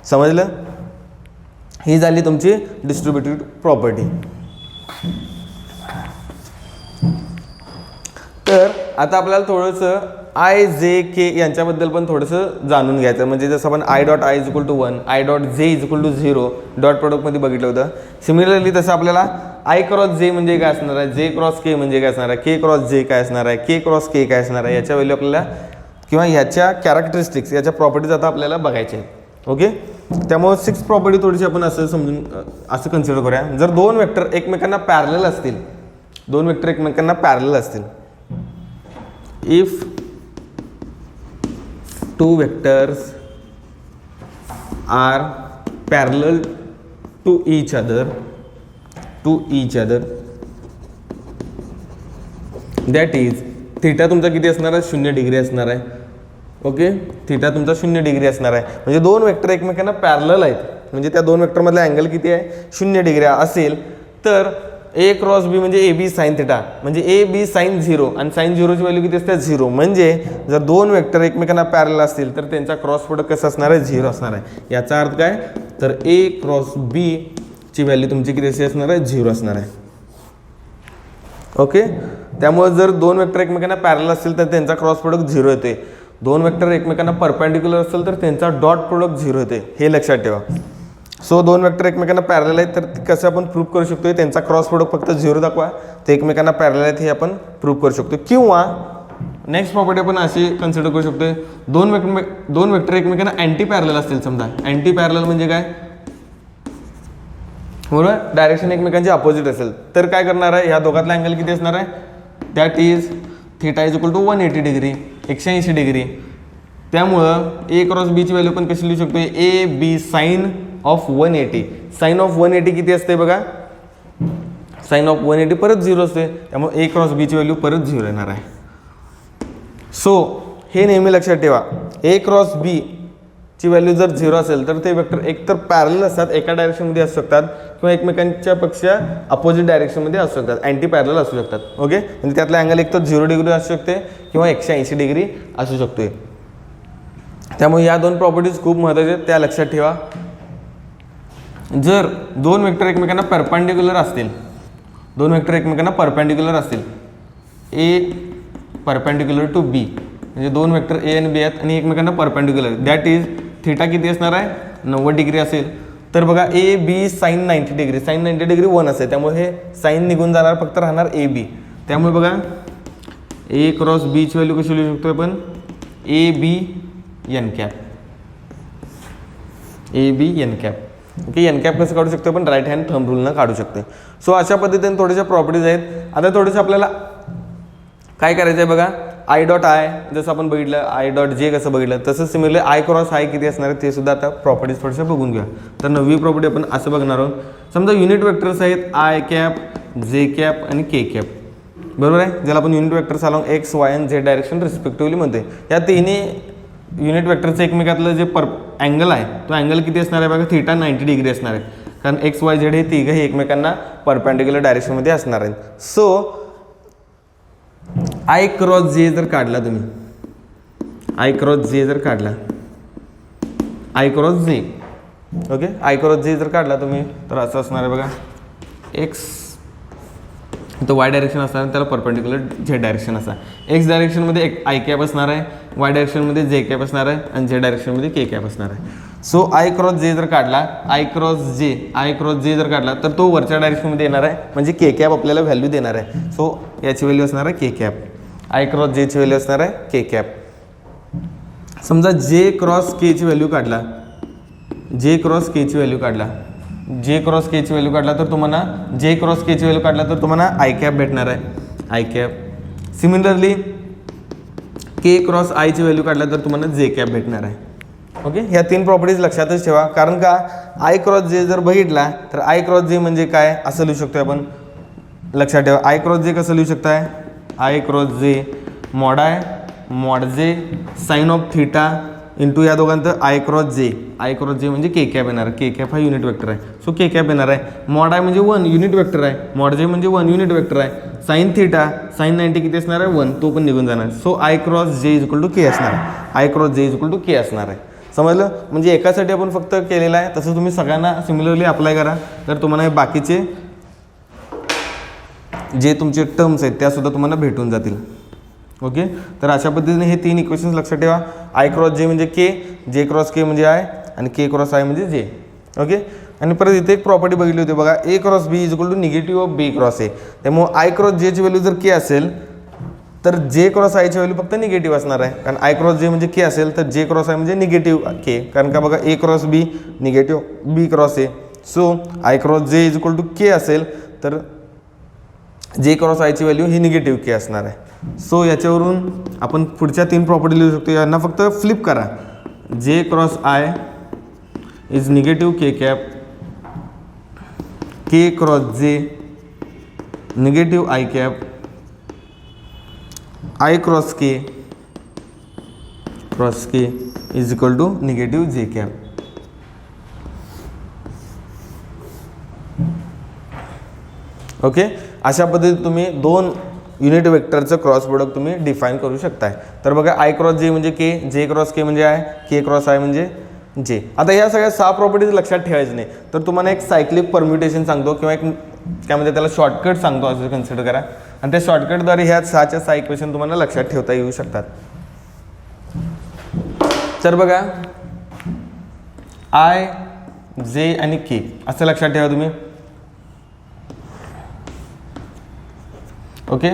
समजलं, ही झाली तुमची डिस्ट्रीब्युटिव्ह प्रॉपर्टी. तर आता आपल्याला थोडंसं आय जे के यांच्याबद्दल पण थोडंसं जाणून घ्यायचं. म्हणजे जसं आपण I dot I is equal to 1, I dot J is equal to 0 dot प्रोडक्टमध्ये बघितलं होतं. सिमिलरली तसं आपल्याला आय क्रॉस जे म्हणजे काय असणार आहे, जे क्रॉस के म्हणजे काय असणार आहे, के क्रॉस जे काय असणार आहे, के क्रॉस के काय असणार आहे, याच्या व्हॅल्यू आपल्याला किंवा ह्याच्या कॅरेक्टरिस्टिक्स याच्या प्रॉपर्टीज आता आपल्याला बघायच्या आहेत. ओके, त्यामुळे 6 प्रॉपर्टी थोडीशी आपण असं समजून असं कन्सिडर करूया. जर दोन वेक्टर एकमेकांना पॅरलल असतील, if two vectors are parallel to each other that is theta तुमचा किती असणार आहे, 0 डिग्री असणार आहे. ओके, थिटा तुमचा 0 डिग्री असणार आहे. म्हणजे दोन वेक्टर एकमेकांना पॅरलल आहेत, म्हणजे त्या दोन वेक्टरमधला अँगल किती आहे, 0 डिग्री असेल तर ए क्रॉस बी म्हणजे ए बी साईन थिटा, म्हणजे ए बी साईन 0 आणि साईन 0ची व्हॅल्यू किती असते, 0. म्हणजे जर दोन वेक्टर एकमेकांना पॅरलल असतील तर त्यांचा क्रॉस प्रोडक्ट कसं असणार आहे, 0 असणार आहे. याचा अर्थ काय, तर ए क्रॉस बी ची व्हॅल्यू तुमची किती असणार आहे, 0 असणार आहे. ओके, त्यामुळे जर दोन वेक्टर एकमेकांना पॅरलल असतील तर त्यांचा क्रॉस प्रोडक्ट 0 येते. दोन वेक्टर एकमेकांना परपेंडिक्युलर असेल तर त्यांचा डॉट प्रोडक्ट 0 येते, हे लक्षात ठेवा. सो दोन वेक्टर एकमेकांना पॅरलल आहेत तर कसं आपण प्रूव्ह करू शकतो, त्यांचा क्रॉस प्रोडक्ट फक्त 0 दाखवा, ते एकमेकांना पॅरलल आहेत हे आपण प्रूव्ह करू शकतो. किंवा नेक्स्ट प्रॉपर्टी आपण अशी कन्सिडर करू शकतो, दोन वेक्टर एकमेकांना अँटी पॅरलल असतील. समजा अँटी पॅरलल म्हणजे काय, बरोबर, डायरेक्शन एकमेकांची अपोजिट असेल तर काय करणार आहे, ह्या दोघातला अँगल किती असणार आहे, that is theta is equal to 180 degree, 180 degree. त्यामुळं ए क्रॉस बीची व्हॅल्यू पण कशी लिहू शकतो, A B sine of 180. Sine of 180 किती असते बघा, साइन ऑफ 180 परत 0 असते, त्यामुळे ए क्रॉस बीची व्हॅल्यू परत 0 येणार आहे. सो हे नेहमी लक्षात ठेवा, ए क्रॉस बी ची व्हॅल्यू जर 0 असेल तर ते वेक्टर एकतर पॅरलल असतात, एका डायरेक्शनमध्ये असू शकतात, किंवा एकमेकांच्या पेक्षा अपोजिट डायरेक्शनमध्ये असू शकतात, अँटी पॅरलल असू शकतात. ओके, म्हणजे त्यातला अँगल एक तर 0 डिग्री असू शकते किंवा 180 डिग्री असू शकते. त्यामुळे या दोन प्रॉपर्टीज खूप महत्त्वाच्या आहेत, त्या लक्षात ठेवा. जर दोन वेक्टर एकमेकांना परपेंडिक्युलर असतील, दोन वेक्टर एकमेकांना परपेंडिक्युलर असतील, ए परपेंडिक्युलर टू बी, म्हणजे दोन वेक्टर ए आणि बी आहेत आणि एकमेकांना परपेंडिक्युलर, दॅट इज थिटा किती असणार आहे, 90 डिग्री असेल. तर बघा A B sine 90 degree, sine 90 degree 1 असेल, त्यामुळे हे साइन निघून जाणार, फक्त राहणार ए बी. त्यामुळे बघा ए क्रॉस बीची व्हॅल्यू कशी लिहू शकतो आपण, A B n cap, A B n cap. Okay, n cap कसं काढू शकतो आपण, राईट हँड थंब रूलनं काढू शकतो. सो अशा पद्धतीने थोड्याशा प्रॉपर्टीज आहेत. आता थोडंसं आपल्याला काय करायचं आहे बघा, आय डॉट आय जसं आपण बघितलं, आय डॉट जे कसं बघितलं, तसंच सिमिलरली आय क्रॉस आय किती असणार आहे ते सुद्धा आता प्रॉपर्टीज थोडंसं बघून घ्या. तर नववी प्रॉपर्टी आपण असं बघणार आहोत. समजा युनिट वेक्टर्स आहेत आय कॅप, जे कॅप आणि के कॅप, बरोबर आहे, ज्याला आपण unit vectors along x Y आणि झेड डायरेक्शन रिस्पेक्टिव्हली म्हणते. या तिन्ही युनिट वेक्टरचं एकमेकातलं जे अँगल आहे तो अँगल किती असणार आहे बघा, थिटा 90 डिग्री असणार आहे, कारण एक्स वाय झेड हे तिघंही एकमेकांना परपेंडिक्युलर डायरेक्शनमध्ये असणार आहेत. सो आय क्रॉस जे जर काढला तुम्ही, आय क्रॉस जे जर काढला, आय क्रॉस जे, ओके, आय क्रॉस जे जर काढला तुम्ही तर असं असणार आहे बघा, एक्स तर वाय डायरेक्शन असणार आहे, त्याला परपेंडिक्युलर झेड डायरेक्शन असणार. एक्स डायरेक्शनमध्ये एक आय कॅप असणार आहे, वाय डायरेक्शनमध्ये जे कॅप असणार आहे आणि झेड डायरेक्शनमध्ये के कॅप असणार आहे. सो आय क्रॉस जे जर काढला, आय क्रॉस जे जर काढला तर तो वरच्या डायरेक्शनमध्ये येणार आहे, म्हणजे के कॅप आपल्याला व्हॅल्यू देणार आहे. सो याची व्हॅल्यू असणार आहे के कॅप, आय क्रॉस जेची व्हॅल्यू असणार आहे के कॅप. समजा जे क्रॉस केची व्हॅल्यू काढला, जे क्रॉस केची व्हॅल्यू काढला, जे क्रॉस केची व्हॅल्यू काढला तर तुम्हाला जे क्रॉस केची व्हॅल्यू काढला तर तुम्हाला आय कॅप भेटणार आहे, i cap. Similarly K cross आयची व्हॅल्यू काढला तर तुम्हाला जे कॅप भेटणार आहे. ओके, ह्या तीन प्रॉपर्टीज लक्षातच ठेवा, कारण का आय क्रॉस जे जर बघितला तर आय क्रॉस जे म्हणजे काय असं लिहू शकतो आपण, लक्षात ठेवा. आय क्रॉस जे कसं लिहू शकताय, आय क्रॉस जे मॉड आय मॉड जे साइन ऑफ थिटा इंटू या दोघांचं आय क्रॉस जे, आय क्रॉस जे म्हणजे के कॅप येणार, के कॅप हा युनिट वेक्टर आहे, सो के कॅप येणार आहे. मॉड आय म्हणजे 1 युनिट वेक्टर आहे, मॉड जे म्हणजे 1 युनिट वेक्टर आहे. साइन थिटा साइन 90 किती असणार आहे 1, तो पण निघून जाणार. So I cross J is equal to के असणार आहे, I cross J is equal to के असणार आहे. समजलं, म्हणजे एकासाठी आपण फक्त केलेलं आहे, तसं तुम्ही सगळ्यांना सिमिलरली अप्लाय करा तर तुम्हाला हे बाकीचे जे तुमचे टर्म्स आहेत त्यासुद्धा तुम्हाला भेटून जातील. ओके, तर अशा पद्धतीने हे तीन इक्वेशन्स लक्षात ठेवा. आय क्रॉस जे म्हणजे के, जे क्रॉस के म्हणजे आय आणि के क्रॉस आय म्हणजे जे. ओके, आणि परत इथे एक प्रॉपर्टी बघितली होती बघा, A cross B is equal to negative of B cross A. त्यामुळे आय क्रॉस जेची व्हॅल्यू जर के असेल तर जे क्रॉस आयची व्हॅल्यू फक्त निगेटिव्ह असणार आहे, कारण आय क्रॉस जे म्हणजे के असेल तर जे क्रॉस आय म्हणजे निगेटिव्ह के, कारण का बघा A cross B negative B cross A. So I cross J is equal to K असेल तर जे क्रॉस आयची व्हॅल्यू ही निगेटिव्ह के असणार आहे. सो याच्यावरून आपण पुढच्या तीन प्रॉपर्टी लिहू शकतो, यांना फक्त फ्लिप करा. J cross I is negative K cap, K cross J negative I cap, I cross K is equal to negative J cap. Okay, अशा पद्धतीने तुम्ही दोन युनिट वेक्टरचं क्रॉस प्रोडक्ट तुम्ही डिफाईन करू शकताय. तर बघा आय क्रॉस जे म्हणजे के, जे क्रॉस के म्हणजे आय, के क्रॉस आय म्हणजे जे. आता या सगळ्या 6 प्रॉपर्टीज लक्षात ठेवायचं नाही, तर तुम्हाला एक सायक्लिक परम्युटेशन सांगतो किंवा एक काय म्हणजे त्याला शॉर्टकट सांगतो असं कन्सिडर करा, आणि त्या शॉर्टकटद्वारे ह्या 6च्या 6 इक्वेशन तुम्हाला लक्षात ठेवता येऊ शकतात. तर बघा आय, जे आणि के असं लक्षात ठेवा तुम्ही. ओके,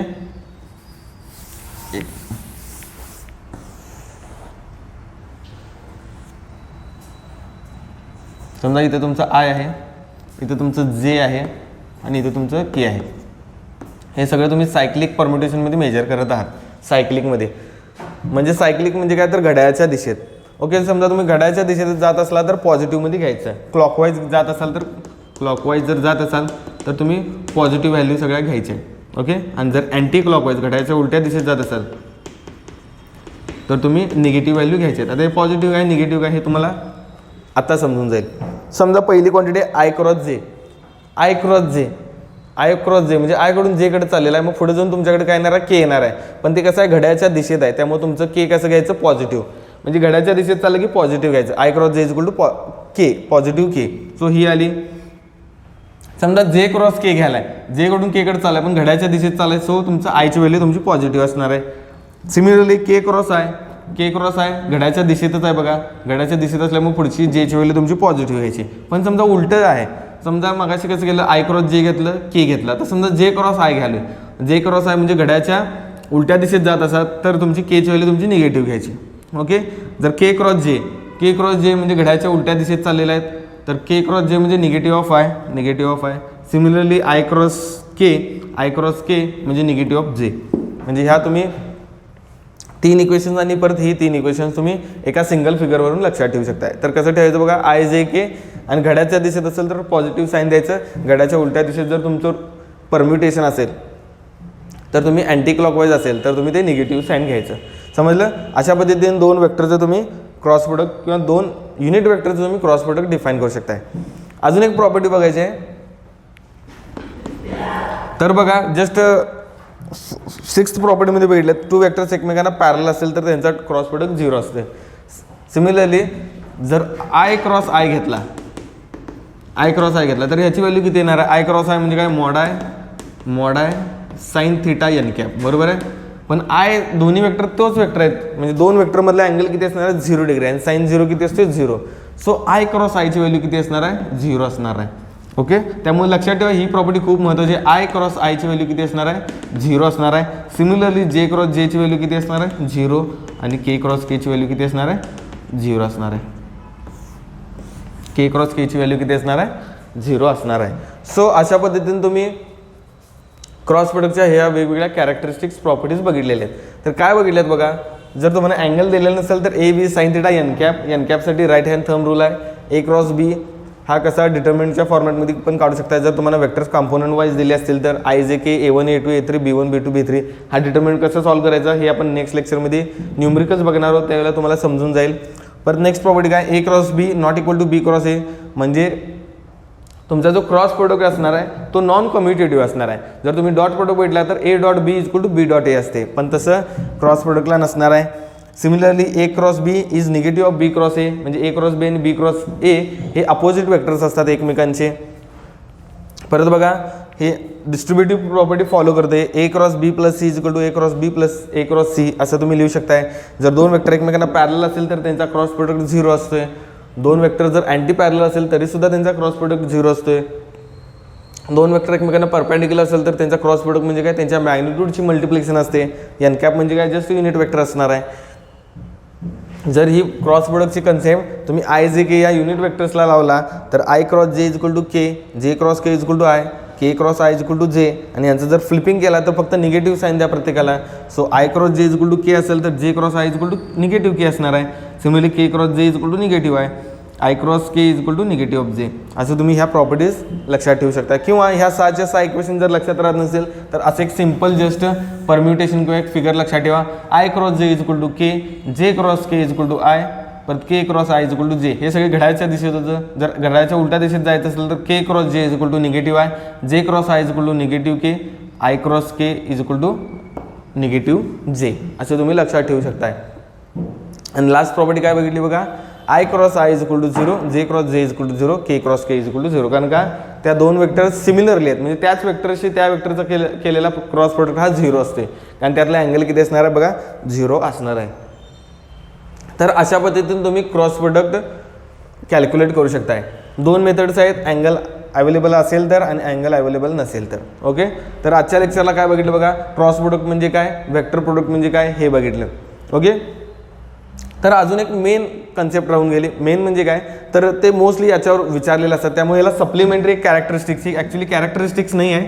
समजा इथे तुमचं आय आहे, इथे तुमचं जे आहे आणि इथे तुमचं के आहे. हे सगळं तुम्ही सायक्लिक परम्युटेशनमध्ये मेजर करत आहात, सायक्लिकमध्ये. म्हणजे सायक्लिक म्हणजे काय तर घड्याळाच्या दिशेत. ओके, समजा तुम्ही घड्याळाच्या दिशेत जात असला तर पॉझिटिव्हमध्ये घ्यायचं आहे. क्लॉकवाईज जात असाल तर क्लॉकवाईज जर जात असाल तर तुम्ही पॉझिटिव्ह व्हॅल्यू सगळ्या घ्यायच्या. ओके, आणि जर अँटी क्लॉकवाईज घड्याळाच्या उलट्या दिशेत जात असाल तर तुम्ही निगेटिव्ह व्हॅल्यू घ्यायचे. आता हे पॉझिटिव्ह काय निगेटिव्ह काय हे तुम्हाला आता समजून जाईल. समजा पहिली क्वांटिटी आय क्रॉस जे, आय क्रॉस जे, आय क्रॉस जे म्हणजे आयकडून जेकडे चाललेला आहे. मग पुढे जाऊन तुमच्याकडे काय येणार आहे, के येणार आहे. पण ते कसं आहे घड्याळाच्या दिशेत आहे, त्यामुळे तुमचं के कसं घ्यायचं, पॉझिटिव्ह. म्हणजे घड्याळाच्या दिशेत चाललं की पॉझिटिव्ह घ्यायचं. I cross J is equal to K, positive K. So ही आली. समजा जे क्रॉस के घ्यायला आहे, जे कडून के कडे चाललाय पण घड्याळाच्या दिशेत चाललाय, सो तुमचं आयची व्हॅल्यू तुमची पॉझिटिव्ह असणार आहे. सिमिलरली के क्रॉस आहे, के क्रॉस आहे घड्याळाच्या दिशेतच आहे बघा, घड्याळाच्या दिशेत असल्यामुळे पुढची जेची व्हॅल्यू तुमची पॉझिटिव्ह घ्यायची. पण समजा उलटं आहे, समजा मगाशी कसं केलं, आय क्रॉस जे घेतलं, के घेतला, तर समजा जे क्रॉस आय घ्याले, जे क्रॉस आय म्हणजे घड्याळाच्या उलट्या दिशेत जात असाल तर तुमची केची व्हॅल्यू तुमची निगेटिव्ह घ्यायची. ओके, जर के क्रॉस जे, के क्रॉस जे म्हणजे घड्याळाच्या उलट्या दिशेत चाललेला आहेत, तर के क्रॉस जे म्हणजे negative of I, negative of I. Similarly I cross K, I cross K म्हणजे निगेटिव्ह ऑफ जे. म्हणजे ह्या तुम्ही 3 इक्वेशन्स आणि परत ही 3 इक्वेशन्स तुम्ही एका सिंगल फिगरवरून लक्षात ठेवू शकताय. तर कसं ठेवायचं बघा, आय जे के, आणि घड्याच्या दिशेत असेल तर पॉझिटिव्ह साईन द्यायचं. घड्याच्या उलट्या दिशेत जर तुमचं परम्युटेशन असेल तर तुम्ही अँटी क्लॉकवाईज असेल तर तुम्ही ते निगेटिव्ह साईन घ्यायचं. समजलं? अशा पद्धतीने 2 वेक्टरचं तुम्ही क्रॉस प्रोडक्ट किंवा 2 युनिट वेक्टरचं तुम्ही क्रॉस प्रोडक्ट डिफाईन करू शकताय. अजून एक प्रॉपर्टी बघायची आहे. तर बघा जस्ट 6th प्रॉपर्टीमध्ये बघितलं, 2 वेक्टर्स एकमेकांना पॅरल असेल तर त्यांचा क्रॉस प्रोडक्ट 0 असते. सिमिलरली जर आय क्रॉस आय घेतला, आय क्रॉस आय घेतला तर ह्याची व्हॅल्यू किती येणार आहे, आय क्रॉस आय म्हणजे काय, mod I sine theta N cap, बरोबर आहे. पण आय दोन्ही वेक्टर तोच वेक्टर आहेत, म्हणजे 2 वेक्टरमधला अँगल किती असणार आहे, 0 डिग्री, आणि साईन 0 किती असते, 0. सो आय क्रॉस आयची व्हॅल्यू किती असणार आहे, 0 असणार आहे. ओके, त्यामुळे लक्षात ठेवा ही प्रॉपर्टी खूप महत्त्वाची आहे. आय क्रॉस आयची व्हॅल्यू किती असणार आहे, 0 असणार आहे. सिमिलरली जे क्रॉस जेची व्हॅल्यू किती असणार आहे, 0, आणि के क्रॉस केची व्हॅल्यू किती असणार आहे, 0 असणार आहे. के क्रॉस केची व्हॅल्यू किती असणार आहे, 0 असणार आहे. सो अशा पद्धतीने तुम्ही क्रॉस प्रोडक्टच्या ह्या वेगवेगळ्या कॅरेक्टरिस्टिक्स प्रॉपर्टीज बघितलेल्या आहेत. तर काय बघितल्यात बघा, जर तुम्हाला अँगल दिलेला नसेल तर A B sine theta N cap, N कॅपसाठी राईट हँड थंब रूल आहे. ए क्रॉस बी हा कसा डिटर्मिनंटच्या फॉर्मॅटमध्ये पण काढू शकता. जर तुम्हाला वेक्टर्स कॉम्पोनंट वाईज दिले असतील तर I J K A1 A2 A3 B1 B2 B3 हा डिटर्मिनंट कसं सॉल्व्ह करायचा हे आपण नेक्स्ट लेक्चरमध्ये न्यूमरिकल्स बघणार आहोत, त्यावेळेला तुम्हाला समजून जाईल. परत नेक्स्ट प्रॉपर्टी काय, A cross B not equal to B cross A, म्हणजे तुमचा जो क्रॉस प्रोडक्ट असणार आहे तो नॉन कम्युटेटिव्ह असणार आहे. जर तुम्ही डॉट प्रोडक्ट भेटला तर A dot B equal to B dot A असते, पण तसं क्रॉस प्रोडक्टला नसणार आहे. Similarly A cross B is negative of B cross A, म्हणजे ए क्रॉस बी आणि बी क्रॉस ए हे अपोजिट वेक्टर्स असतात एकमेकांचे. परत बघा हे डिस्ट्रीब्युटिव्ह प्रॉपर्टी फॉलो करते. A cross B plus C is equal to A cross B plus A cross C असं तुम्ही लिहू शकताय. जर 2 वेक्टर एकमेकांना पॅरलल असेल तर त्यांचा क्रॉस प्रोडक्ट 0 असतोय. 2 वेक्टर जर अँटी पॅरलल असेल तरी सुद्धा त्यांचा क्रॉस प्रोडक्ट 0 असतोय. 2 वेक्टर एकमेकांना परपेंडिक्युलर असेल तर त्यांचा क्रॉस प्रोडक्ट म्हणजे काय, त्यांच्या मॅग्निट्यूडची मल्टिप्लिकेशन असते. एन कॅप म्हणजे काय, जस्ट युनिट वेक्टर असणार आहे. जर ही क्रॉस प्रोडक्टची कन्सेप्ट तुम्ही आय जे के या युनिट वेक्टर्सला लावला तर I cross J is equal to K, J cross K is equal to I, K cross I is equal to J, आणि यांचं जर फ्लिपिंग केला तर फक्त निगेटिव्ह साईन द्या प्रत्येकाला. So I cross J is equal to K असेल तर J cross I is equal to negative K असणार आहे. Similarly K cross J is equal to negative आहे, I cross K is equal to negative of J. असं तुम्ही ह्या properties लक्षात ठेवू शकता. किंवा ह्या 6च्या 6 इक्वेशन जर लक्षात राहत नसेल तर असं एक सिम्पल जस्ट परम्युटेशन किंवा एक फिगर लक्षात ठेवा. I cross J is equal to K, J cross K is equal to I, परत K cross I is equal to J. हे सगळे घड्याळाच्या दिशेत होतं. जर घड्याळाच्या उलट्या दिशेत जायचं असेल तर K cross J is equal to negative I, J cross I is equal to negative K, I cross K is equal to negative J. असं तुम्ही लक्षात ठेवू शकताय. आणि लास्ट प्रॉपर्टी काय बघितली बघा, I cross I is equal to 0, J cross J is equal to 0, K cross K is equal to 0. कारण का त्या 2 वेक्टर्स सिमिलरली आहेत, म्हणजे त्याच वेक्टरशी त्या वेक्टरचा केलेला क्रॉस प्रोडक्ट हा 0 असते. कारण त्यातला अँगल किती असणार आहे बघा, 0 असणार आहे. तर अशा पद्धतीने तुम्ही क्रॉस प्रोडक्ट कॅल्क्युलेट करू शकताय. 2 मेथड्स आहेत, अँगल अवेलेबल असेल तर आणि अँगल अवेलेबल नसेल तर. ओके, तर आजच्या लेक्चरला काय बघितलं बघा, क्रॉस प्रोडक्ट म्हणजे काय, वेक्टर प्रोडक्ट म्हणजे काय हे बघितलं. ओके, तर अजून एक मेन कन्सेप्ट राहून गेली. मेन म्हणजे काय, तर ते मोस्टली याच्यावर विचारलेलं असतात, त्यामुळे याला सप्लिमेंटरी कॅरेक्टरिस्टिक्स, ही ॲक्च्युली कॅरेक्टरिस्टिक्स नाही आहे,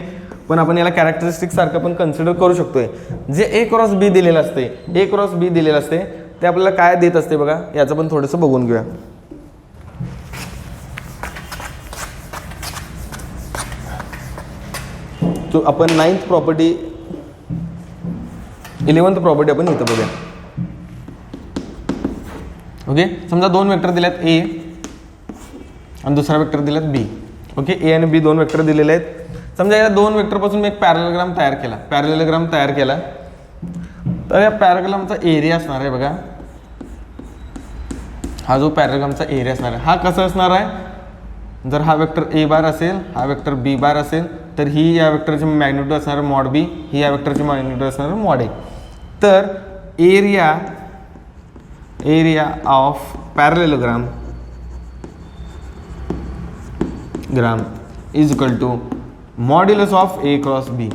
पण आपण याला कॅरेक्टरिस्टिक सारखं पण कन्सिडर करू शकतोय. जे ए क्रॉस बी दिलेलं असते, ए क्रॉस बी दिलेलं असते ते आपल्याला काय देत असते बघा, याचं पण थोडंसं बघून घेऊया. तो आपण 9th प्रॉपर्टी 11th प्रॉपर्टी आपण इथं बघूया. ओके, समजा दोन वेक्टर दिलेत ए आणि दुसरा वेक्टर दिलेत बी. ओके, ए आणि बी दोन वेक्टर दिलेले आहेत. समजा या दोन वेक्टरपासून मी एक पॅरलेलोग्राम तयार केला. तर या पॅरलेलोग्रामचा एरिया असणार आहे बघा, हा जो पॅरलेलोग्रामचा एरिया असणार आहे हा कसा असणार आहे, जर हा वेक्टर ए बार असेल, हा वेक्टर बी बार असेल, तर ही या वेक्टरची मॅग्निट्यूड असणार मॉड बी, ही या वेक्टरची मॅग्निट्यूड असणार मॉड ए. तर area of parallelogram is equal to modulus of A cross B.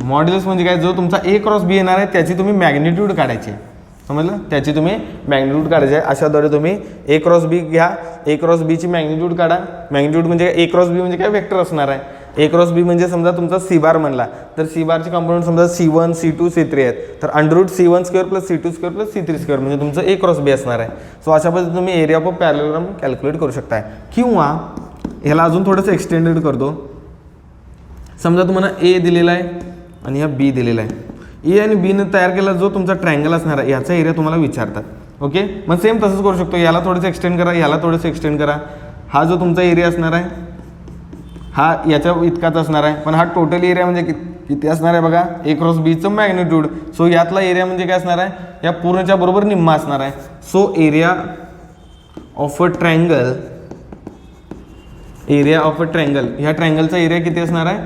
Modulus म्हणजे काय, जो तुमचा ए क्रॉस बी येणार आहे त्याची तुम्ही मॅग्निट्यूड काढायची आहे. समजलं, त्याची तुम्ही मॅग्निट्यूड काढायची आहे. अशाद्वारे तुम्ही ए क्रॉस बी घ्या, ए क्रॉस बीची मॅग्निट्यूड काढा. मॅग्निट्यूड म्हणजे ए क्रॉस बी म्हणजे काय, वेक्टर असणार आहे. ए क्रॉस बी म्हणजे समजा तुमचा सी बार म्हणला तर सी बारचे कॉम्पोनंट समजा C1 C2 C3 आहेत, तर √C1² + C2² + C3² म्हणजे तुमचं ए क्रॉस बी असणार आहे. सो अशा पद्धतीने तुम्ही एरिया ऑफ पॅरलेलोग्राम कॅल्क्युलेट करू शकताय. किंवा ह्याला अजून थोडंसं एक्सटेंडेड करतो. समजा तुम्हाला ए दिलेला आहे आणि हा बी दिलेला आहे. ए आणि बीने तयार केला जो तुमचा ट्रायंगल असणार आहे याचा एरिया तुम्हाला विचारतात. ओके, मग सेम तसंच करू शकतो. याला थोडंसं एक्सटेंड करा, याला थोडंसं एक्सटेंड करा. हा जो तुमचा एरिया असणार आहे हा याच्या इतकाच असणार आहे, पण हा टोटल एरिया म्हणजे किती असणार आहे बघा, ए क्रॉस बीचं मॅग्निट्यूड. सो यातला एरिया म्हणजे काय असणार आहे, या पूर्णच्या बरोबर निम्मा असणार आहे. So area of a triangle ह्या ट्रायंगलचा एरिया किती असणार आहे,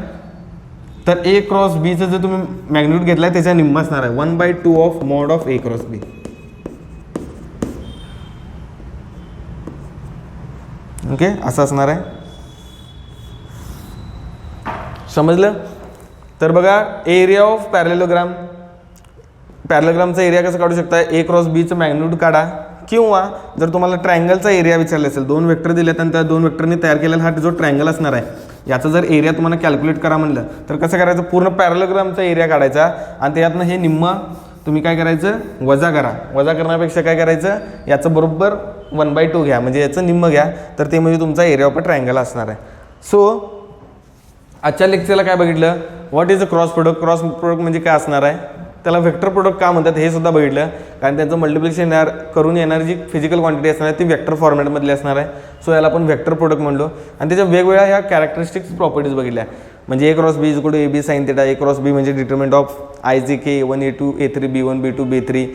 तर ए क्रॉस बीचं जर तुम्ही मॅग्निट्यूड घेतलाय त्याच्या निम्मा असणार आहे, 1/2 of mod of A cross B. Okay, असं असणार आहे. समजलं. तर बघा, एरिया ऑफ पॅरलेलोग्रामचा एरिया कसं काढू शकता, ए क्रॉस बीचं मॅग्निट्यूड काढा. किंवा जर तुम्हाला ट्रायंगलचा एरिया विचारला असेल, दोन वेक्टर दिलेत आणि त्या दोन वेक्टरनी तयार केलेला हा जो ट्रायंगल असणार आहे याचा जर एरिया तुम्हाला कॅल्क्युलेट करा म्हणलं तर कसं करायचं, पूर्ण पॅरलेलोग्रामचा एरिया काढायचा आणि त्यातनं हे निम्म तुम्ही काय करायचं, वजा करा. वजा करण्यापेक्षा काय करायचं, याचं बरोबर 1/2 घ्या, म्हणजे याचं निम्म घ्या, तर ते म्हणजे तुमचा एरिया ऑफ अ ट्रायंगल असणार आहे. सो आजच्या लेक्चरला काय बघितलं, what is a cross product. Cross product म्हणजे काय असणार आहे, त्याला व्हेक्टर प्रोडक्ट का म्हणतात हे सुद्धा बघितलं, कारण त्यांचं मल्टिप्लिकेशन करून येणारी जी फिजिकल क्वांटिटी असणार आहे ती वेक्टर फॉर्मॅटमधली असणार आहे. सो याला आपण व्हेक्टर प्रोडक्ट म्हणलो. आणि त्याच्या वेगवेगळ्या ह्या कॅरेक्टरिस्टिक्स प्रॉपर्टीज बघितल्या, म्हणजे A cross B is equal to AB sin θ. A cross B म्हणजे determinant of IJK A1 A2 A3 B1 B2 B3.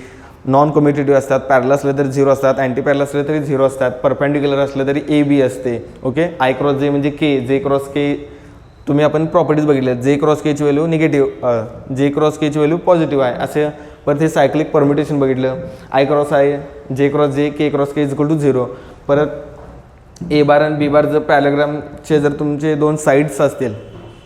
Non commutative असतात, पॅरलल असले तरी 0 असतात, अँटी पॅरलल असले तरी 0 असतात, परपेंडिक्युलर असले तरी AB असते. ओके, I क्रॉस J म्हणजे K, J क्रॉस K तुम्ही आपण प्रॉपर्टीज बघितल्या, J क्रॉस K ची value negative, J cross K ची व्हॅल्यू पॉझिटिव्ह आहे असे. परत हे सायक्लिक परम्युटेशन बघितलं, I cross I, J cross J, K cross K is equal to 0. परत ए बार आणि बी बार जर पॅरलेलोग्रामचे जर तुमचे दोन साईड्स असतील,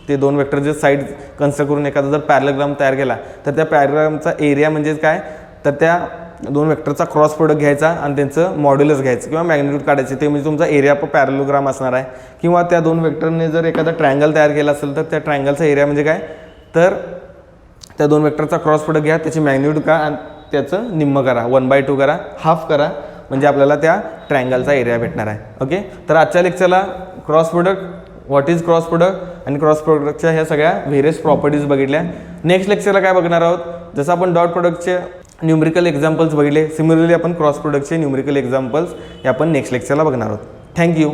ते दोन वेक्टरचे साईड कन्स्ट्रक्ट करून एखादा जर पॅरलेलोग्राम तयार केला तर त्या पॅरलेलोग्रामचा एरिया म्हणजे काय, तर त्या दोन वेक्टरचा क्रॉस प्रोडक्ट घ्यायचा आणि त्यांचं मॉड्युलस घ्यायचं किंवा मॅग्निट्यूड काढायचे, ते म्हणजे तुमचा एरिया ऑफ पॅरलेलोग्राम असणार आहे. किंवा त्या दोन वेक्टरने जर एखादा ट्रायंगल तयार केला असेल तर त्या ट्रायंगलचा एरिया म्हणजे काय, तर त्या दोन वेक्टरचा क्रॉस प्रोडक्ट घ्या, त्याची मॅग्निट्यूड का आणि त्याचं निम्म करा, 1/2 करा, हाफ करा, म्हणजे आपल्याला त्या ट्रायंगलचा एरिया भेटणार आहे. ओके, तर आजच्या लेक्चरला cross product, what is cross product आणि क्रॉस प्रोडक्टच्या ह्या सगळ्या व्हेरियस प्रॉपर्टीज बघितल्या. नेक्स्ट लेक्चरला काय बघणार आहोत, जसं आपण डॉट प्रोडक्टचे न्यूमरिकल एक्झाम्पल्स बघितले, सिमिलरली आपण क्रॉस प्रोडक्टचे न्यूमरिकल एक्झाम्पल्स हे आपण नेक्स्ट लेक्चरला बघणार आहोत. थँक्यू.